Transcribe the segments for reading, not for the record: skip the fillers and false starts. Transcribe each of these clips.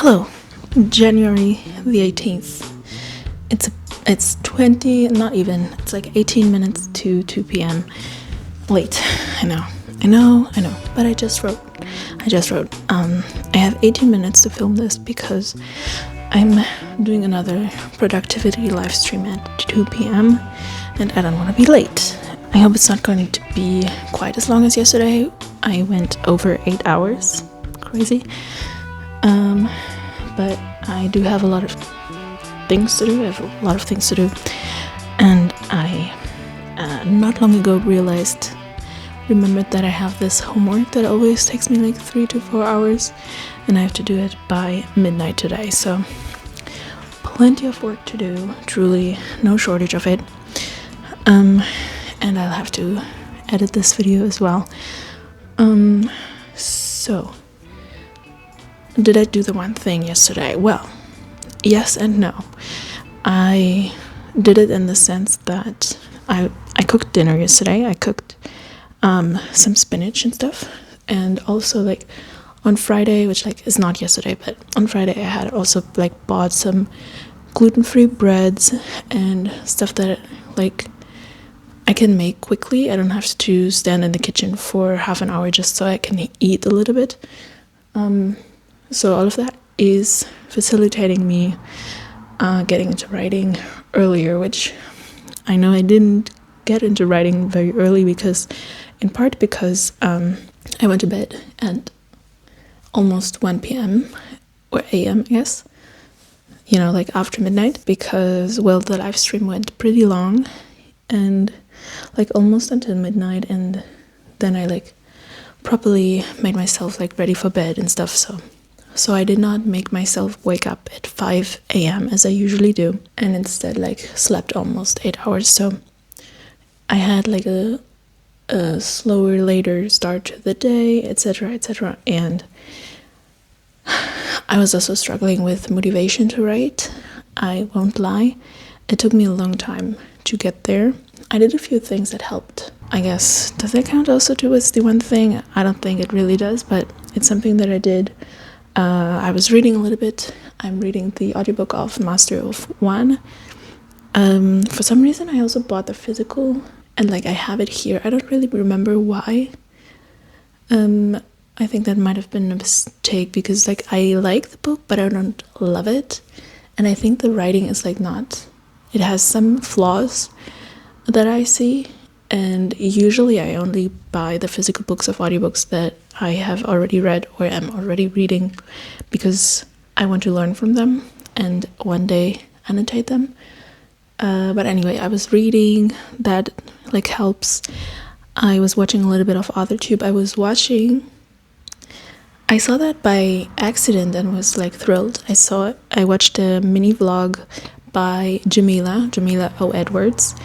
Hello, January the 18th. It's 20, not even, it's like 18 minutes to 2 p.m. Late. I know, but I just wrote. I have 18 minutes to film this because I'm doing another productivity live stream at 2 p.m. and I don't want to be late. I hope it's not going to be quite as long as yesterday. I went over 8 hours. Crazy. But I do have a lot of things to do. And I not long ago remembered that I have this homework that always takes me like 3 to 4 hours, and I have to do it by midnight today. So plenty of work to do, truly no shortage of it. And I'll have to edit this video as well. So did I do the one thing yesterday? Well, yes and no. I did it in the sense that I cooked dinner yesterday. I cooked some spinach and stuff, and also like on Friday, which like is not yesterday, but on Friday I had also like bought some gluten-free breads and stuff that like I can make quickly. I don't have to stand in the kitchen for half an hour just so I can eat a little bit. So all of that is facilitating me getting into writing earlier, which I know I didn't get into writing very early in part because I went to bed at almost 1 p.m. or a.m. I guess, like after midnight, because well, the live stream went pretty long and like almost until midnight, and then I like properly made myself like ready for bed and stuff. So I did not make myself wake up at 5 a.m. as I usually do, and instead like slept almost 8 hours. So I had like a slower, later start to the day, etc. And I was also struggling with motivation to write. I won't lie. It took me a long time to get there. I did a few things that helped, I guess. Does that count also towards the one thing? I don't think it really does, but it's something that I did. I was reading a little bit. I'm reading the audiobook of Master of One. For some reason, I also bought the physical, and like I have it here. I don't really remember why. I think that might have been a mistake because like I like the book, but I don't love it. And I think the writing is like it has some flaws that I see. And usually I only buy the physical books of audiobooks that I have already read or am already reading because I want to learn from them and one day annotate them. But anyway, I was reading, that like helps. I was watching a little bit of AuthorTube. I saw that by accident and was like thrilled. I watched a mini vlog by Jamila O. Edwards.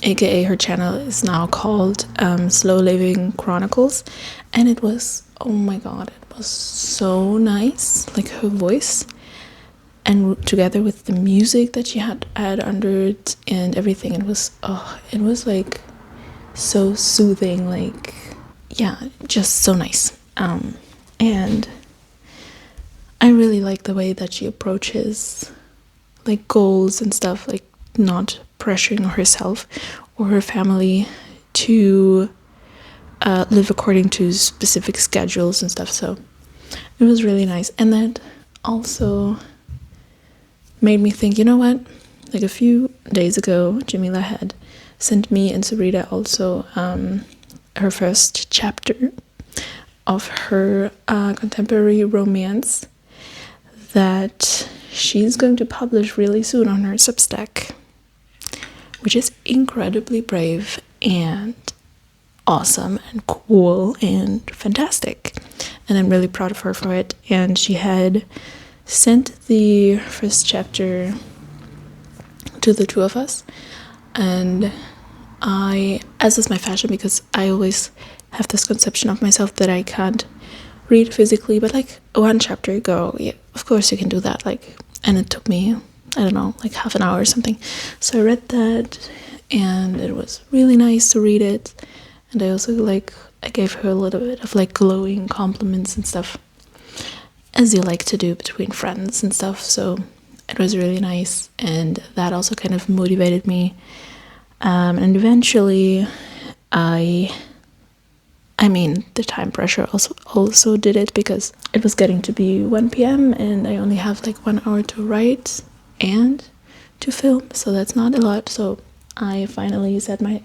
AKA her channel is now called Slow Living Chronicles, and it was, oh my god, it was so nice, like her voice, and together with the music that she had under it and everything, it was like so soothing, like yeah, just so nice. And I really like the way that she approaches like goals and stuff, like not pressuring herself or her family to live according to specific schedules and stuff. So it was really nice, and that also made me think, you know what, like a few days ago Jamila had sent me and Sarita also her first chapter of her contemporary romance that she's going to publish really soon on her Substack, which is incredibly brave and awesome and cool and fantastic. And I'm really proud of her for it. And she had sent the first chapter to the two of us. And as is my fashion, because I always have this conception of myself that I can't read physically, but like one chapter ago, yeah, of course you can do that. Like, and it took me, I don't know, like half an hour or something. So I read that, and it was really nice to read it. And I also I gave her a little bit of like glowing compliments and stuff. as you like to do between friends and stuff. So it was really nice, and that also kind of motivated me. And eventually, I mean, the time pressure also did it, because it was getting to be 1 p.m. and I only have like 1 hour to write and to film, so that's not a lot. So I finally set my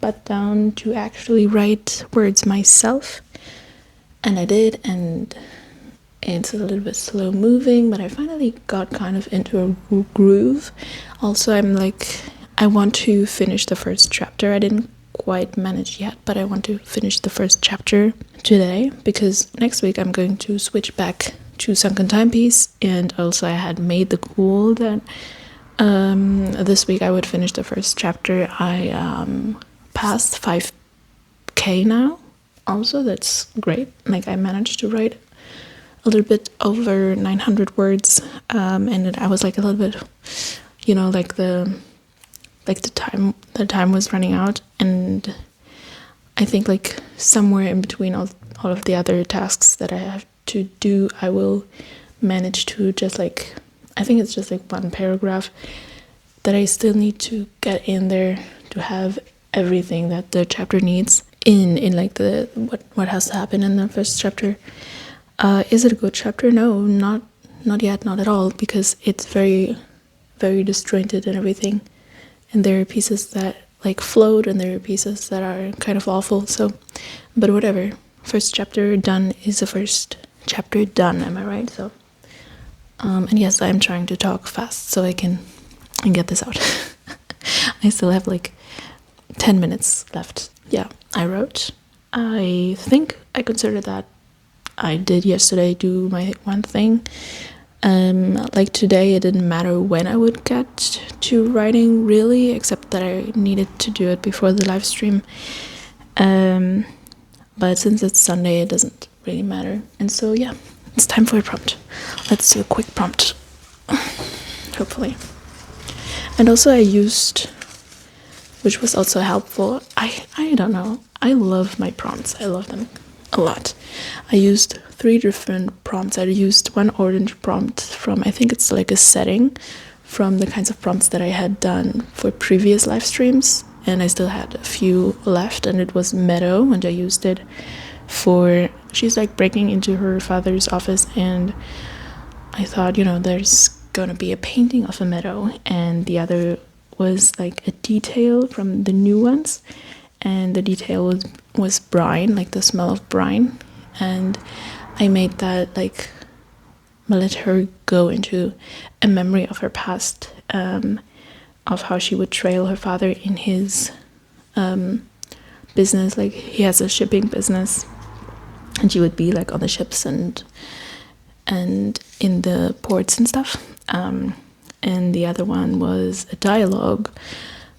butt down to actually write words myself, and I did, and it's a little bit slow moving, but I finally got kind of into a groove. Also, I want to finish the first chapter. I didn't quite manage yet, but I want to finish the first chapter today, because next week I'm going to switch back to Sunken Timepiece, and also I had made the goal that this week I would finish the first chapter. I passed 5k now, also that's great. Like, I managed to write a little bit over 900 words, and I was like a little bit, like the time was running out, and I think like somewhere in between all of the other tasks that I have to do, I will manage to just like, I think it's just like one paragraph that I still need to get in there to have everything that the chapter needs in like the what has to happen in the first chapter. Is it a good chapter? No, not yet, not at all, because it's very, very disjointed and everything. And there are pieces that like float, and there are pieces that are kind of awful. So, but whatever. First chapter done is the first chapter done. Am I right? So, and yes, I'm trying to talk fast so I can get this out. I still have like 10 minutes left. Yeah, I wrote. I think I consider that I did yesterday do my one thing. Like today, it didn't matter when I would get to writing, really, except that I needed to do it before the live stream. But since it's Sunday, it doesn't really matter. And so, yeah, it's time for a prompt. Let's do a quick prompt, hopefully. And also I used, which was also helpful, I don't know, I love my prompts. I love them a lot. I used 3 different prompts. I used one orange prompt from, I think it's like a setting from the kinds of prompts that I had done for previous live streams, and I still had a few left, and it was Meadow, and I used it for, she's like breaking into her father's office, and I thought, there's gonna be a painting of a meadow, and the other was like a detail from the new ones, and the detail was brine, like the smell of brine. And I made that like, let her go into a memory of her past, of how she would trail her father in his business. Like, he has a shipping business, and she would be like on the ships and in the ports and stuff. And the other one was a dialogue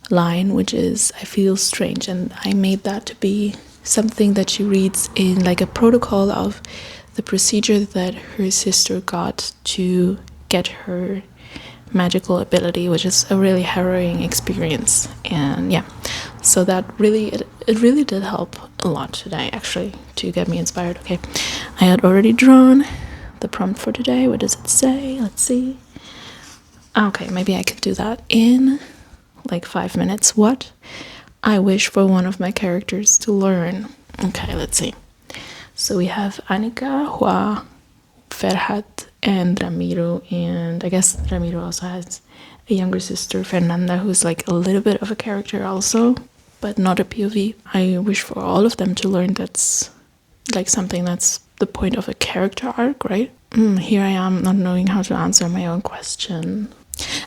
line, which is, I feel strange, and I made that to be something that she reads in like a protocol of the procedure that her sister got to get her magical ability, which is a really harrowing experience. And yeah, so that really, it really did help a lot today, actually, to get me inspired. Okay, I had already drawn the prompt for today. What does it say? Let's see. Okay, maybe I could do that in like 5 minutes. What I wish for one of my characters to learn. Okay, let's see. So we have Annika, Hua, Ferhat, and Ramiro, and I guess Ramiro also has a younger sister, Fernanda, who's like a little bit of a character also, but not a POV. I wish for all of them to learn that's like something that's the point of a character arc, right? Here I am not knowing how to answer my own question.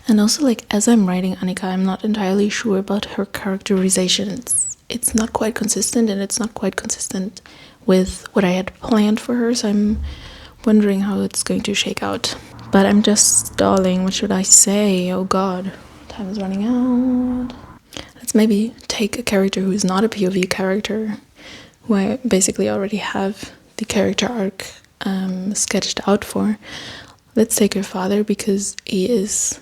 And also, like, as I'm writing Annika, I'm not entirely sure about her characterization. It's not quite consistent, and it's not quite consistent with what I had planned for her, so I'm wondering how it's going to shake out. But I'm just stalling. What should I say? Oh god, time is running out. Let's maybe take a character who is not a POV character, who I basically already have the character arc sketched out for. Let's take her father, because he is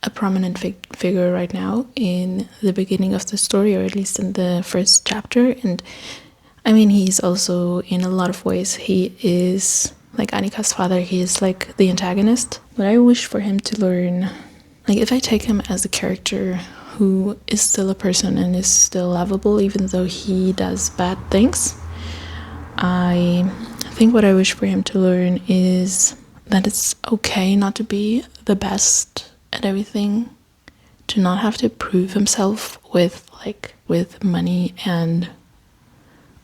a prominent figure right now in the beginning of the story, or at least in the first chapter. And I mean, he's also, in a lot of ways, he is like Annika's father, he is like the antagonist. But I wish for him to learn, like if I take him as a character who is still a person and is still lovable even though he does bad things, I think what I wish for him to learn is that it's okay not to be the best at everything, to not have to prove himself with money and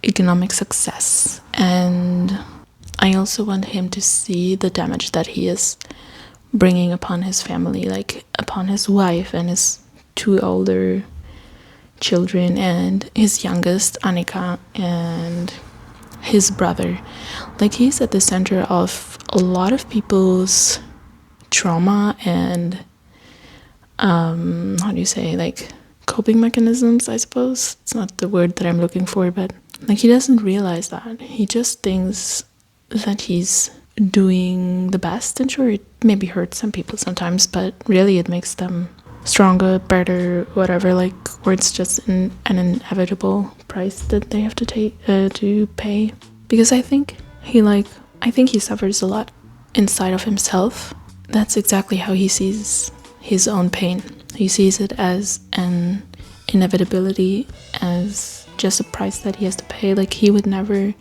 economic success. And I also want him to see the damage that he is bringing upon his family, like upon his wife and his 2 older children and his youngest, Annika, and his brother. Like he's at the center of a lot of people's trauma and how do you say, like coping mechanisms, I suppose. It's not the word that I'm looking for, but like he doesn't realize that. He just thinks that he's doing the best, and sure, it maybe hurts some people sometimes, but really it makes them stronger, better, whatever, like, or it's just an inevitable price that they have to take to pay. Because I think he suffers a lot inside of himself. That's exactly how he sees his own pain. He sees it as an inevitability, as just a price that he has to pay. Like he would never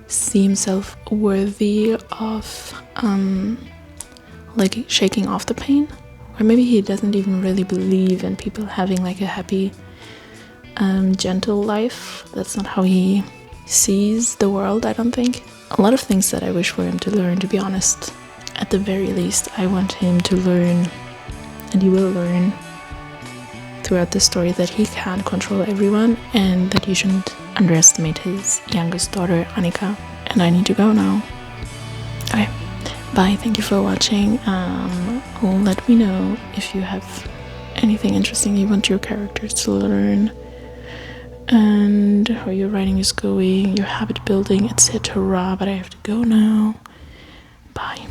see himself worthy of like shaking off the pain. Or maybe he doesn't even really believe in people having like a happy gentle life. That's not how he sees the world, I don't think. A lot of things that I wish for him to learn, to be honest. At the very least, I want him to learn, and he will learn throughout the story, that he can't control everyone and that you shouldn't underestimate his youngest daughter, Annika. And I need to go now. Okay, bye. Thank you for watching. Let me know if you have anything interesting you want your characters to learn, and how your writing is going, your habit building, etc. But I have to go now. Bye.